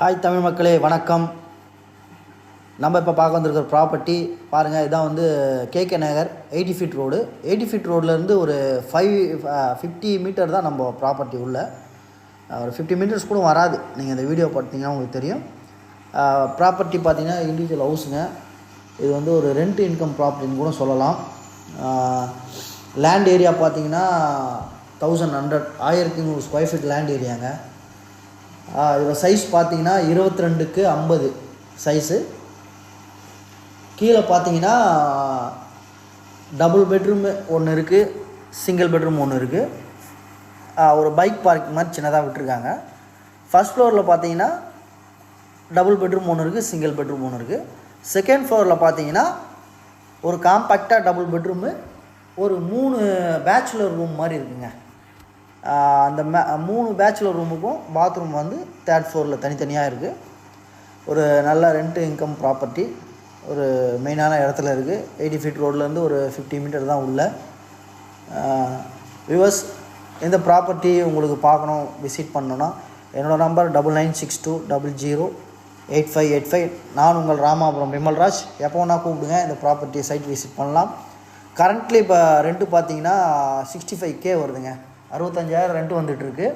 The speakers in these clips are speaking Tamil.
ஹாய் தமிழ் மக்களே வணக்கம். நம்ம இப்போ பார்க்க வந்திருக்கிற ப்ராப்பர்ட்டி பாருங்கள். இதான் வந்து கேகே நகர் 80 ஃபீட் ரோடு. 80 ஃபீட் ரோட்லேருந்து ஒரு 50 மீட்டர் தான் நம்ம ப்ராப்பர்ட்டி உள்ள. ஒரு 50 மீட்டர்ஸ் கூட வராது. நீங்கள் இந்த வீடியோ பார்த்தீங்கன்னா உங்களுக்கு தெரியும். ப்ராப்பர்ட்டி பார்த்தீங்கன்னா இண்டிவிஜுவல் ஹவுஸுங்க. இது வந்து ஒரு ரெண்ட் இன்கம் ப்ராப்பர்ட்டின்னு கூட சொல்லலாம். லேண்ட் ஏரியா பார்த்தீங்கன்னா 1100 ஸ்கொயர் ஃபீட் லேண்ட் ஏரியாங்க. இதோட சைஸ் பார்த்தீங்கன்னா 22x50 சைஸு. கீழே பார்த்தீங்கன்னா டபுள் பெட்ரூம் ஒன்று இருக்குது, சிங்கிள் பெட்ரூம் ஒன்று இருக்குது. ஒரு பைக் பார்க்கிங் மாதிரி சின்னதாக விட்டுருக்காங்க. ஃபஸ்ட் ஃப்ளோரில் பார்த்தீங்கன்னா டபுள் பெட்ரூம் ஒன்று இருக்குது, சிங்கிள் பெட்ரூம் ஒன்று இருக்குது. செகண்ட் ஃப்ளோரில் பார்த்தீங்கன்னா ஒரு காம்பேக்டாக டபுள் பெட்ரூமு, ஒரு 3 பேச்சுலர் ரூம் மாதிரி இருக்குங்க. அந்த 3 பேச்சுலர் ரூமுக்கும் பாத்ரூம் வந்து 3rd ஃப்ளோரில் தனித்தனியாக இருக்குது. ஒரு நல்ல ரெண்ட் இன்கம் ப்ராப்பர்ட்டி, ஒரு மெயினான இடத்துல இருக்குது. 80 ஃபீட் ரோட்லேருந்து ஒரு 50 மீட்டர் தான் உள்ள. வியூவர்ஸ், இந்த ப்ராப்பர்ட்டி உங்களுக்கு பார்க்கணும், விசிட் பண்ணணுன்னா என்னோடய நம்பர் 9960008585. நான் உங்கள் ராமாபுரம் விமல்ராஜ். எப்போ வேணா கூப்பிடுங்க, இந்த ப்ராப்பர்ட்டி சைட் விசிட் பண்ணலாம். கரண்ட்லி இப்போ ரெண்ட்டு பார்த்தீங்கன்னா 65K வருதுங்க. 65,000 ரெண்ட் வந்துட்டுருக்கு.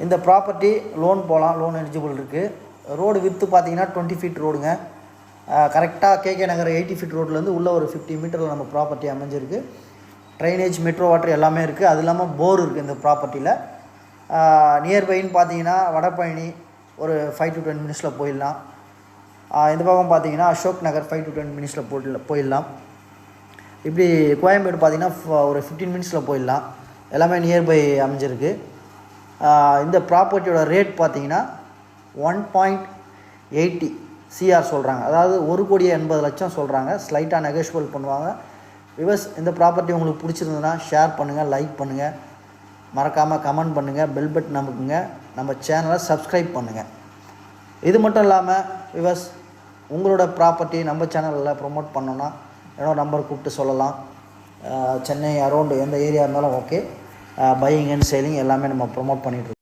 இந்த ப்ராப்பர்ட்டி லோன் போகலாம், லோன் எலிஜிபிள் இருக்குது. ரோடு வித்து பார்த்தீங்கன்னா 20 ஃபீட் ரோடுங்க. கரெக்டாக கேகே நகர் 80 ஃபீட் ரோட்லேருந்து உள்ளே ஒரு 50 மீட்டரில் நம்ம ப்ராப்பர்ட்டி அமைஞ்சிருக்கு. ட்ரைனேஜ், மெட்ரோ வாட்டர் எல்லாமே இருக்குது. அது இல்லாமல் போர் இருக்குது இந்த ப்ராப்பர்ட்டியில். நியர்பைன்னு பார்த்தீங்கன்னா வடபழனி ஒரு 5 to 10 மினிட்ஸில் போயிடலாம். இந்த பக்கம் பார்த்தீங்கன்னா அசோக் நகர் 5 to 10 மினிட்ஸில் போயிடலாம். இப்படி கோயம்பேடு பார்த்திங்கன்னா ஒரு 15 மினிட்ஸில் போயிடலாம். எல்லாமே நியர்பை அமைஞ்சிருக்கு. இந்த ப்ராப்பர்ட்டியோட ரேட் பார்த்திங்கன்னா 1.80 CR சொல்கிறாங்க. அதாவது 1,80,00,000 சொல்கிறாங்க. ஸ்லைட்டாக நெகோஷியபிள் பண்ணுவாங்க. விவர்ஸ், இந்த ப்ராப்பர்ட்டி உங்களுக்கு பிடிச்சிருந்ததுன்னா ஷேர் பண்ணுங்கள், லைக் பண்ணுங்கள், மறக்காமல் கமெண்ட் பண்ணுங்கள், பெல் பட்டன் அமுக்குங்க, நம்ம சேனலை சப்ஸ்கிரைப் பண்ணுங்கள். இது மட்டும் இல்லாமல் விவர்ஸ், உங்களோட ப்ராப்பர்ட்டி நம்ம சேனலில் ப்ரொமோட் பண்ணோன்னா என்னோட நம்பர் கூப்பிட்டு சொல்லலாம். சென்னை அரௌண்டு எந்த ஏரியா இருந்தாலும் ஓகே. பையிங் அண்ட் சேலிங் எல்லாமே நம்ம ப்ரொமோட் பண்ணிகிட்ருக்கோம்.